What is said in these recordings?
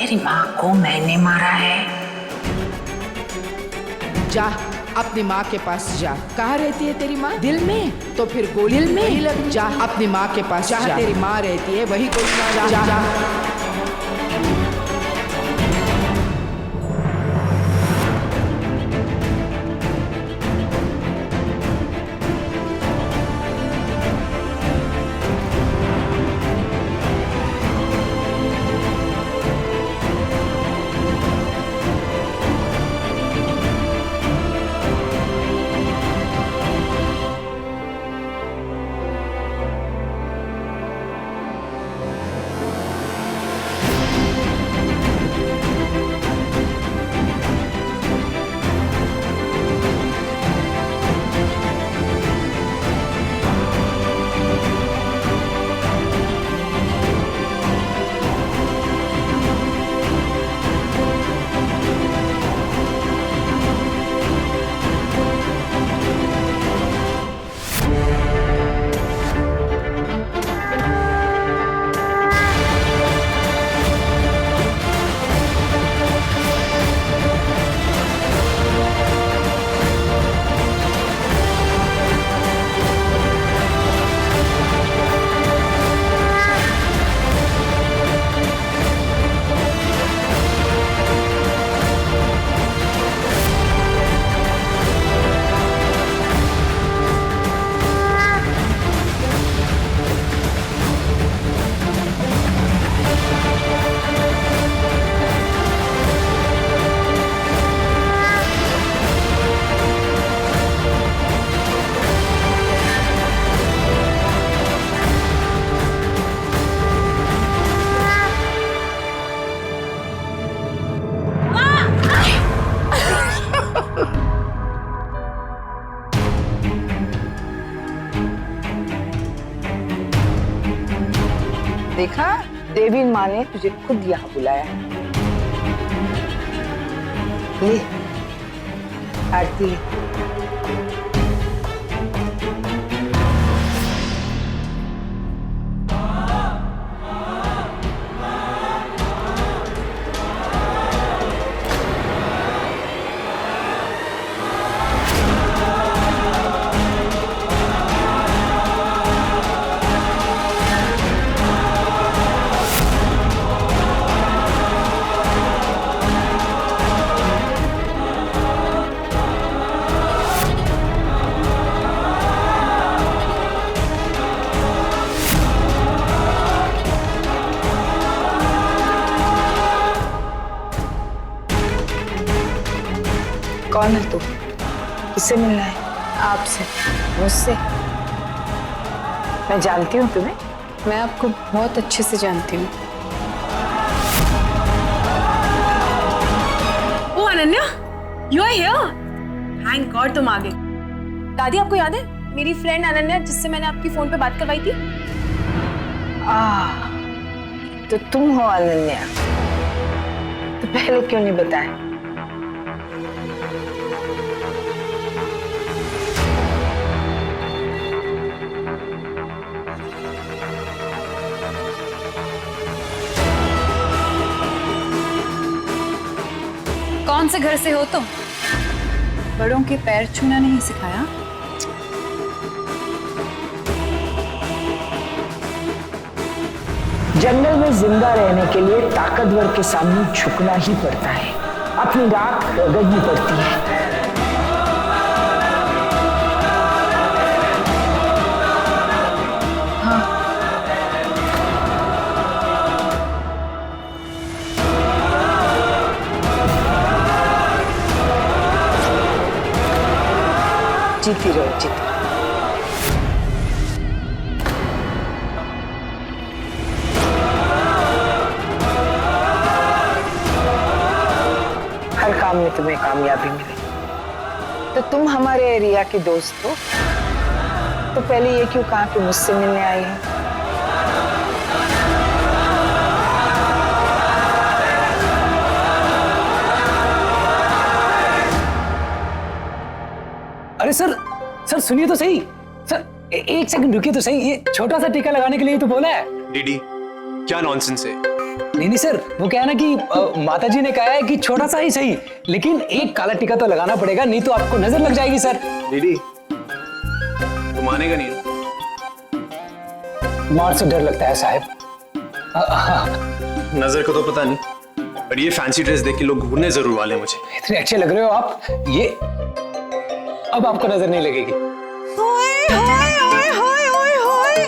तेरी माँ को मैंने मारा है। जा अपनी माँ के पास जा। कहाँ रहती है तेरी माँ? दिल में? तो फिर गोली दिल में ही लग। जा अपनी माँ के पास जा। तेरी माँ रहती है वही गोली मार। जा, जा। देखा, देवी माँ ने तुझे खुद यहाँ बुलाया है। ले आरती ले। कौन है तू? किससे मिलना है? आपसे। मुझसे? मैं जानती हूँ तुम्हें। मैं आपको बहुत अच्छे से जानती हूँ। Oh Ananya, you are here. Thank god तुम आ गए। दादी आपको याद है मेरी फ्रेंड अनन्या जिससे मैंने आपकी फोन पे बात करवाई थी? तो तुम हो अनन्या। तो पहले क्यों नहीं बताया? कौन से घर से हो तुम? बड़ों के पैर छूना नहीं सिखाया? जंगल में जिंदा रहने के लिए ताकतवर के सामने झुकना ही पड़ता है, अपनी राख रगड़नी पड़ती है। जीती रहो, जीती रहो। हर काम में तुम्हें कामयाबी मिले। तो तुम हमारे एरिया की दोस्त हो, तो पहले ये क्यों कहा कि मुझसे मिलने आई है? अरे सर, सर सुनिए तो सही। सर एक सेकंड रुकिए तो सही। ये छोटा सा टीका लगाने के लिए तो बोला है। डीडी, क्या नॉनसेंस है? नहीं सर, वो क्या है ना कि माता जी ने कहा है कि छोटा सा ही सही, लेकिन एक काला टीका तो लगाना पड़ेगा, नहीं तो आपको नजर लग जाएगी सर। दीदी तुम मानेगा नहीं ना? मार से डर लगता है साहब। नजर को तो पता नहीं, पर ये फैंसी ड्रेस देख के लोग घूरने जरूर वाले हैं मुझे। इतने अच्छे लग रहे हो आप, ये अब आपको नजर नहीं लगेगी। ओए होए ओए होए ओए होए,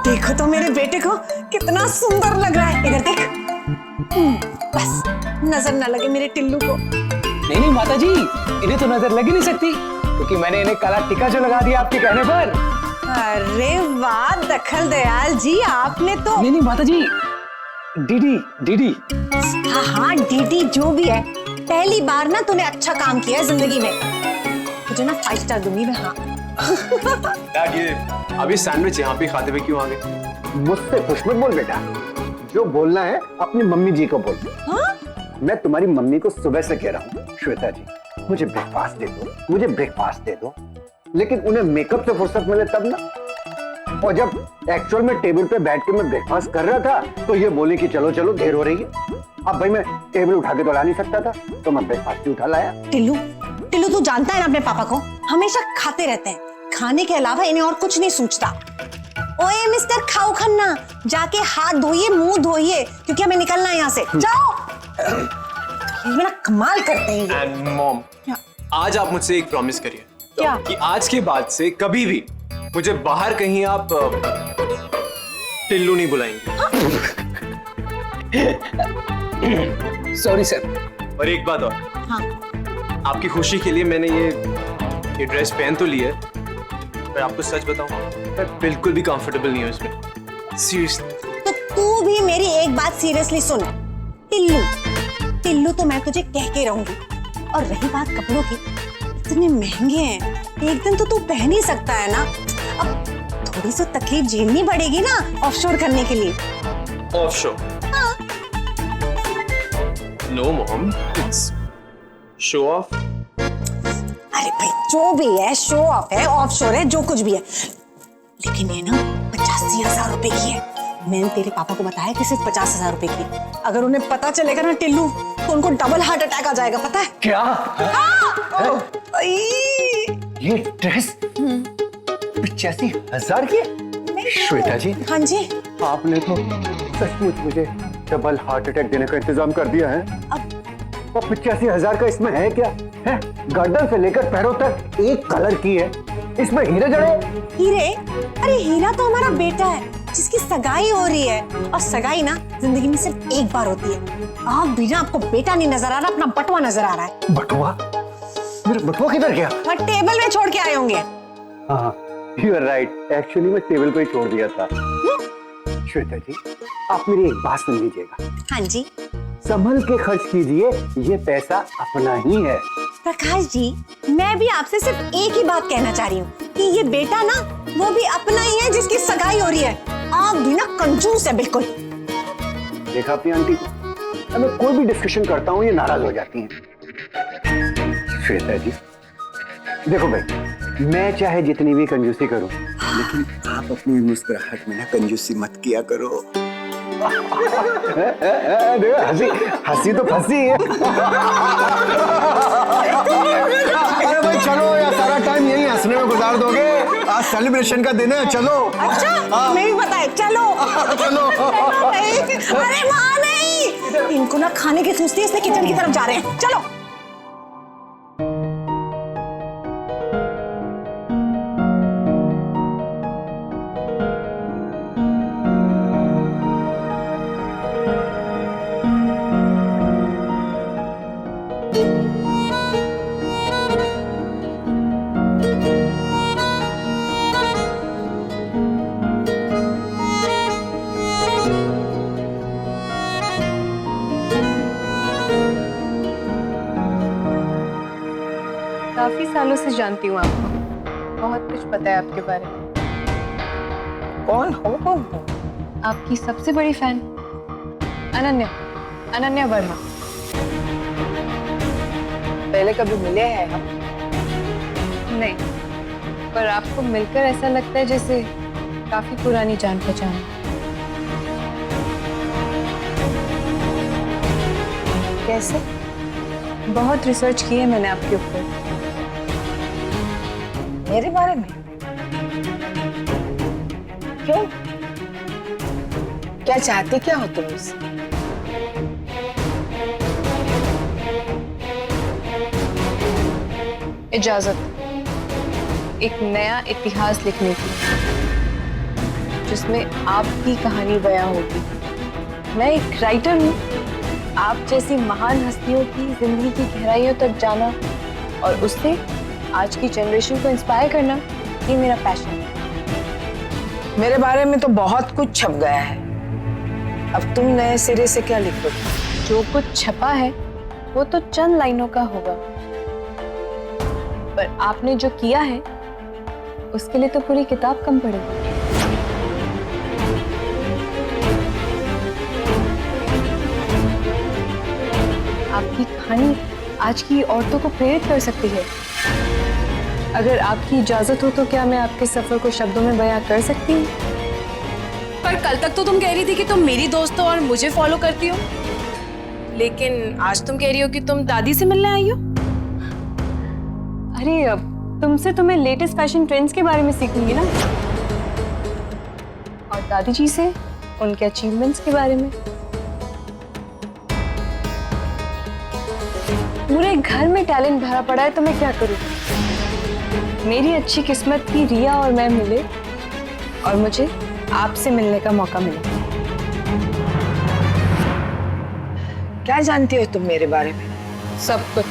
देखो तो मेरे बेटे को कितना सुंदर लग रहा है। इधर देख। बस नजर ना लगे मेरे टिल्लू को। नहीं माता जी, इन्हें तो नजर लग ही नहीं सकती, क्योंकि मैंने इन्हें काला टीका जो लगा दिया आपके कहने पर। अरे वाह दखल दयाल जी, आपने तो। नहीं माता जी, डीडी डीडी। हाँ हाँ डीडी जो भी है, पहली बार ना तूने अच्छा काम किया है जिंदगी में। तुझे ना 5 स्टार दूंगी मैं। हाँ डैड, ये अभी सैंडविच यहाँ पे खाते हुए क्यों आ गए? मुझसे कुछ मत बोल बेटा, जो बोलना है अपनी मम्मी जी को बोल। हाँ? मैं तुम्हारी मम्मी को सुबह से कह रहा हूँ, श्वेता जी मुझे ब्रेकफास्ट दे दो, मुझे ब्रेकफास्ट दे दो, लेकिन उन्हें मेकअप से फुर्सत मिले तब ना। और जब एक्चुअल में टेबल पे बैठ के मैं ब्रेकफास्ट कर रहा था तो ये बोले कि चलो चलो देर हो रही है। अब भाई मैं टेबल उठा के तो ला नहीं सकता था, तो मैं ब्रेकफास्ट ही उठा लाया। टिल्लू टिल्लू तू जानता है ना अपने पापा को, हमेशा खाते रहते हैं, खाने के अलावा इन्हें और कुछ नहीं सूझता। ओए मिस्टर खाऊ खन्ना, जाके हाथ धोइए मुंह धोइए, क्योंकि हमें निकलना है यहाँ से। जाओ। ये मेरा कमाल करते हैं ये। एंड मॉम, आज आप मुझसे एक प्रॉमिस करिए। क्या? कि आज के बाद से कभी भी मुझे बाहर कहीं आप टिल्लू नहीं बुलाएंगे। Sorry sir. और एक बात और, हाँ। आपकी खुशी के लिए मैंने ये ड्रेस पहन तो ली है, पर आपको सच बताऊं, मैं बिल्कुल भी कंफर्टेबल नहीं हूं इसमें, सीरियसली। तो तू भी मेरी एक बात सीरियसली सुन। टिल्लू टिल्लू तो मैं तुझे कह के रहूंगी। और रही बात कपड़ों की, इतने महंगे हैं, एक दिन तो तू पहन ही सकता है ना। अब थोड़ी सी तकलीफ झेलनी पड़ेगी ना ऑफशोर करने के लिए। Offshore? No mom, it's show off. अरे भाई जो भी है, शो ऑफ है, ऑफशोर है, जो कुछ भी है, लेकिन ये ना 85,000 रुपए की है। मैंने तेरे पापा को बताया कि सिर्फ 50,000 रुपए की। अगर उन्हें पता चलेगा ना टिल्लू, तो उनको डबल हार्ट अटैक आ जाएगा, पता है? क्या? ये ड्रेस 85,000 की है? श्वेता जी, हाँ जी। आपने तो सचमुच मुझे डबल हार्ट अटैक देने का इंतजाम कर दिया है। अब 85,000 का इसमें है क्या? है गर्दन से लेकर पैरों तक एक कलर की है, इसमें हीरे जड़े। हीरे? अरे हीरा तो हमारा बेटा है, जिसकी सगाई हो रही है। और सगाई ना जिंदगी में सिर्फ एक बार होती है। आप भी ना, आपको बेटा नहीं नजर आ रहा, अपना बटुआ नजर आ रहा है। बटुआ? मेरा बटुआ किधर गया? और टेबल में छोड़ के आए होंगे। हाँ, यू आर राइट, एक्चुअली मैं टेबल पे ही छोड़ दिया था। श्वेता जी, आप मेरी एक बात सुन लीजिएगा। हाँ जी। संभल के खर्च कीजिए, ये पैसा अपना ही है। प्रकाश जी, मैं भी आपसे सिर्फ एक ही बात कहना चाह रही हूँ कि ये बेटा ना, वो भी अपना ही है जिसकी सगाई हो रही है। आप भी ना कंजूस है बिल्कुल। देखा अपनी आंटी को, मैं कोई भी डिस्कशन करता हूँ ये नाराज हो जाती हैं। श्वेता जी देखो भाई, मैं चाहे जितनी भी कंजूसी करूं, लेकिन आप अपनी मुस्कुराहट में ना कंजूसी मत किया करो। देखो हंसी हंसी तो फंसी है। अरे भाई चलो यार, सारा टाइम यही हंसने में गुजार दोगे? आज सेलिब्रेशन का दिन है, चलो। अच्छा, मैं भी बताए, चलो। चलो। अरे वहाँ नहीं, इनको ना खाने की सूझती है, इसलिए किचन की तरफ जा रहे हैं। चलो। काफी सालों से जानती हूँ आपको, बहुत कुछ पता है आपके बारे में। कौन हो? आपकी सबसे बड़ी फैन अनन्या वर्मा। पहले कभी मिले हैं हम? नहीं, पर आपको मिलकर ऐसा लगता है जैसे काफी पुरानी जान पहचान। कैसे? बहुत रिसर्च की है मैंने आपके ऊपर। मेरे बारे में? क्यों? क्या चाहते क्या हो तुम मुझसे? इजाजत एक नया इतिहास लिखने की, जिसमें आपकी कहानी बयां होगी। मैं एक राइटर हूँ। आप जैसी महान हस्तियों की जिंदगी की गहराइयों तक जाना और उससे आज की जनरेशन को इंस्पायर करना, ये मेरा पैशन है। मेरे बारे में तो बहुत कुछ छप गया है, अब तुम नए सिरे से क्या लिखोगे? जो कुछ छपा है वो तो चंद लाइनों का होगा, पर आपने जो किया है उसके लिए तो पूरी किताब कम पड़ेगी। आपकी कहानी आज की औरतों को प्रेरित कर सकती है। अगर आपकी इजाजत हो तो क्या मैं आपके सफर को शब्दों में बयां कर सकती हूँ? पर कल तक तो तुम कह रही थी कि तुम मेरी दोस्त हो और मुझे फॉलो करती हो, लेकिन आज तुम कह रही हो कि तुम दादी से मिलने आई हो। अरे अब तुमसे तुम्हें लेटेस्ट फैशन ट्रेंड्स के बारे में सीखूंगी ना, और दादी जी से उनके अचीवमेंट्स के बारे में। पूरे घर में टैलेंट भरा पड़ा है तो मैं क्या करूं? मेरी अच्छी किस्मत की रिया और मैं मिले और मुझे आपसे मिलने का मौका मिला। क्या जानती हो तुम मेरे बारे में? सब कुछ।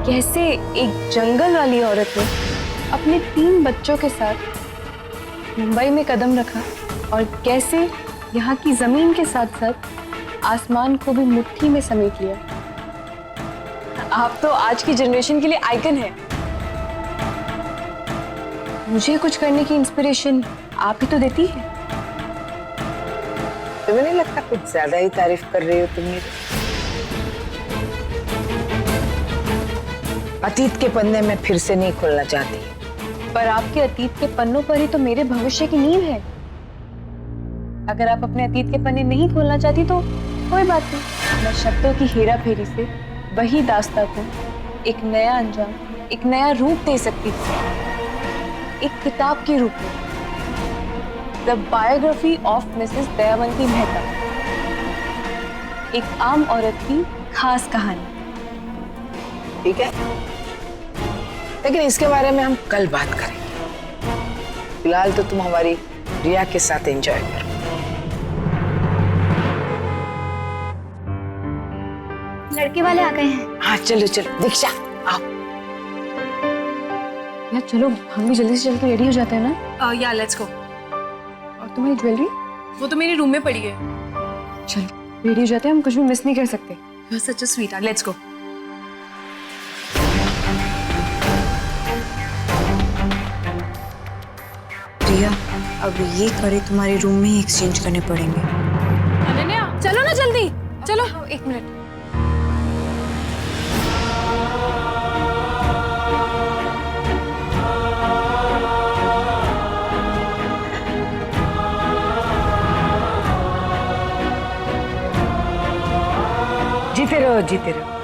कैसे एक जंगल वाली औरत ने अपने 3 बच्चों के साथ मुंबई में कदम रखा और कैसे यहाँ की जमीन के साथ साथ आसमान को भी मुट्ठी में समेट लिया। आप तो आज की जनरेशन के लिए आइकन है। मुझे कुछ करने की इंस्पिरेशन आप ही तो देती है। तुम्हें नहीं लगता कुछ ज्यादा ही तारीफ कर रही हो तुम मेरी? अतीत के पन्ने में फिर से नहीं खोलना चाहती, पर आपके अतीत के पन्नों पर ही तो मेरे भविष्य की नींव है। अगर आप अपने अतीत के पन्ने नहीं खोलना चाहती तो कोई बात नहीं, मैं शब्दों की हेरा फेरी से वही दास्तां को एक नया अंजाम, एक नया रूप दे सकती थी, एक किताब के रूप में। The biography of Mrs Dayawanti Mehta, एक आम औरत की खास कहानी। ठीक है, लेकिन इसके बारे में हम कल बात करेंगे। फिलहाल तो तुम हमारी रिया के साथ एंजॉय करो। लड़के वाले आ गए हैं। हाँ चलो चलो, दीक्षा आओ। यार चलो हम भी जल्दी से चल के रेडी हो जाते हैं ना। या लेट्स गो। और तुम्हारी ज्वेलरी? वो तो मेरे रूम में पड़ी है। चलो रेडी हो जाते हैं, हम कुछ भी मिस नहीं कर सकते। You're such a sweetheart. Let's go. रिया, अब ये कड़े तुम्हारे रूम में ही एक्सचेंज करने पड़ेंगे। अनन्या चलो ना जल्दी, चलो। एक मिनट। जीते रहो जीते रहो।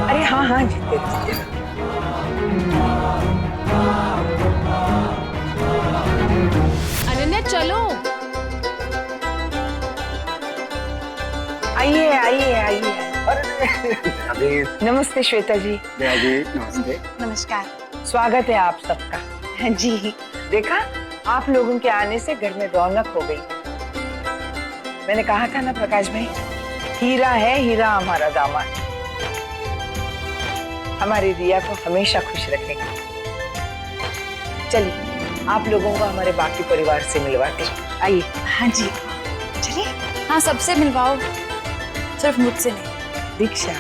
अरे हाँ हाँ जीते रहो। अनन्या चलो। आइए आइए आइए। अभी नमस्ते श्वेता जी। नमस्ते। नमस्कार। स्वागत है आप सबका। जी। देखा, आप लोगों के आने से घर में रौनक हो गई। मैंने कहा था ना प्रकाश भाई, हीरा है हीरा हमारा दामाद। हमारी रिया को हमेशा खुश रखेंगे। चलिए आप लोगों को हमारे बाकी परिवार से मिलवाते हैं। आइए। हाँ जी, चलिए। हाँ सबसे मिलवाओ, सिर्फ मुझसे नहीं। दीक्षा,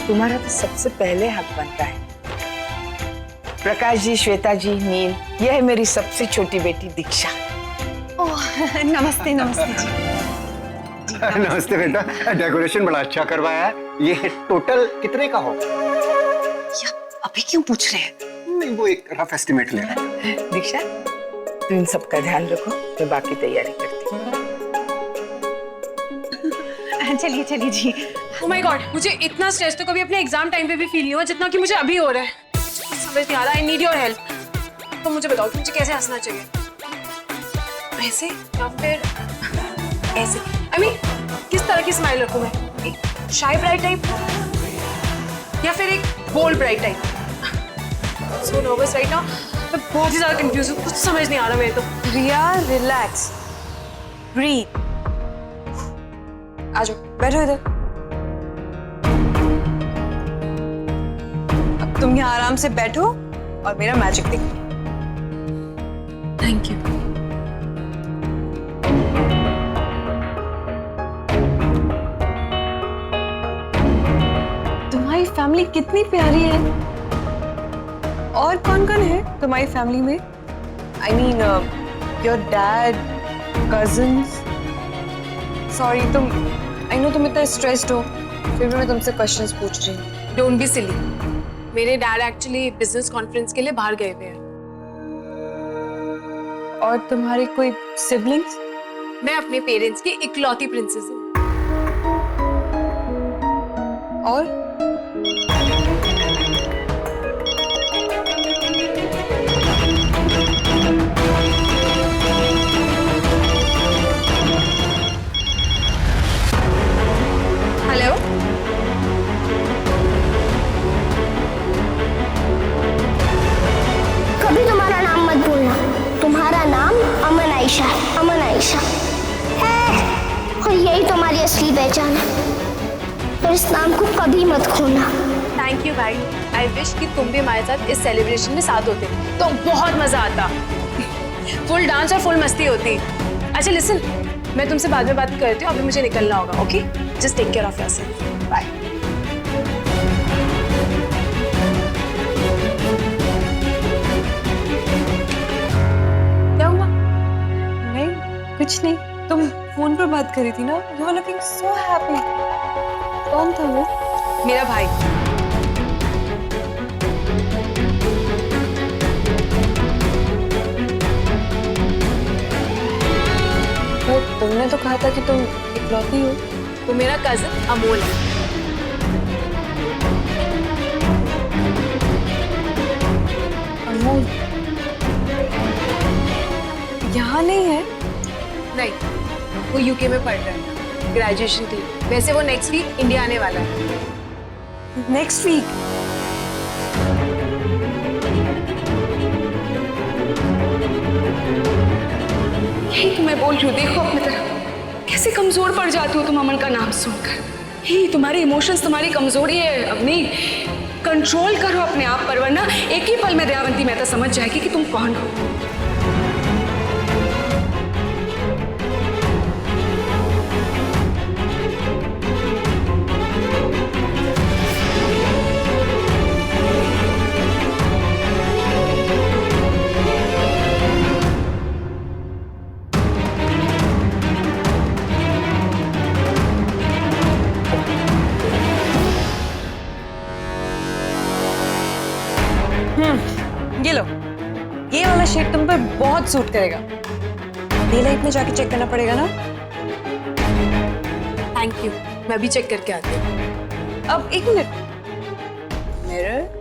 तुम्हारा तो सबसे पहले हक बनता है। प्रकाश जी, श्वेता जी, नील, यह है मेरी सबसे छोटी बेटी दीक्षा। ओह नमस्ते नमस्ते जी। नमस्ते बेटा, डेकोरेशन बड़ा अच्छा करवाया है। ये टोटल कितने का होगा? अभी क्यों पूछ रहे हैं? नहीं, वो एक रफ एस्टिमेट ले रहा है। दीक्षा, तू इन सब का ध्यान रखो, मैं बाकी तैयारी करती हूँ। चलिए चलिए जी। Oh my God, मुझे इतना स्ट्रेस तो कभी अपने एग्जाम टाइम पे भी फील नहीं हुआ जितना कि मुझे अभी हो रहा है। मुझे समझ नहीं आ रहा। I need your help. तो मुझे बताओ कि मुझे कैसे हंसना चाहिए? ऐसे या फिर ऐसे? I mean, किस तरह की स्माइल रखूं मैं? एक शाय ब्राइट टाइप या फिर एक bold bright type? So nervous right now. मैं बहुत ही ज्यादा कंफ्यूज हूँ, कुछ समझ नहीं आ रहा मेरे तो। रिया, रिलैक्स, ब्रीथ। आ जाओ, बैठो इधर। अब तुम यहाँ आराम से बैठो और मेरा मैजिक देखो। Thank you. तुम्हारी फैमिली कितनी प्यारी है। और कौन कौन है तुम्हारी फैमिली में? I mean your dad, cousins. Sorry, I know तुम इतना स्ट्रेस्ड हो, फिर भी मैं तुमसे क्वेश्चंस पूछ रही हूँ। Don't be silly. मेरे डैड एक्चुअली बिजनेस कॉन्फ्रेंस के लिए बाहर गए हुए हैं। और तुम्हारे कोई सिबलिंग्स? मैं अपने पेरेंट्स की इकलौती प्रिंसेस हूँ। और हेलो, कभी तुम्हारा नाम मत भूलना। तुम्हारा नाम अमन आयशा है, अमन आयशा है, और यही तुम्हारी असली पहचान है। पर इस नाम को कभी मत खोना। थैंक यू भाई। आई विश कि तुम भी हमारे साथ इस सेलिब्रेशन में साथ होते तो बहुत मजा आता। फुल डांस और फुल मस्ती होती। अच्छा लिसन, मैं तुमसे बाद में बात करती हूँ, अभी मुझे निकलना होगा। Okay, just take care of yourself. Bye. क्या हुआ? नहीं, कुछ नहीं। तुम फोन पर बात करी थी ना? You were looking so happy. कौन था वो? मेरा भाई। तो तुमने तो कहा था कि तुम इकलौती हो। वो मेरा कजिन अमोल है। अमोल यहाँ नहीं है? नहीं, वो यूके में पढ़ रहा है ग्रेजुएशन के लिए। वैसे वो नेक्स्ट वीक इंडिया आने वाला है। Next week? यही तो मैं बोल रही हूँ, देखो अपनी तरफ कैसे कमजोर पड़ जाती हो तुम अमन का नाम सुनकर। ही तुम्हारे इमोशंस तुम्हारी कमजोरी है। अपनी कंट्रोल करो अपने आप पर, वरना एक ही पल में दयावंती मेहता समझ जाएगी कि तुम कौन हो। ये लो, ये वाला शेड तुम पर बहुत सूट करेगा। डे लाइट में जाके चेक करना पड़ेगा ना? थैंक यू, मैं भी चेक करके आती हूँ। अब एक मिनट, मिरर।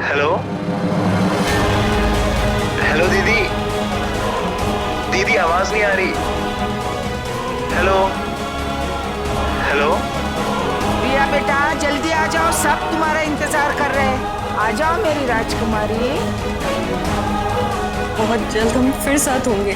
हेलो हेलो दीदी, दीदी आवाज नहीं आ रही। Hello hello. रिया बेटा, जल्दी आ जाओ, सब तुम्हारा इंतजार कर रहे हैं। आ जाओ मेरी राजकुमारी। बहुत जल्द हम फिर साथ होंगे।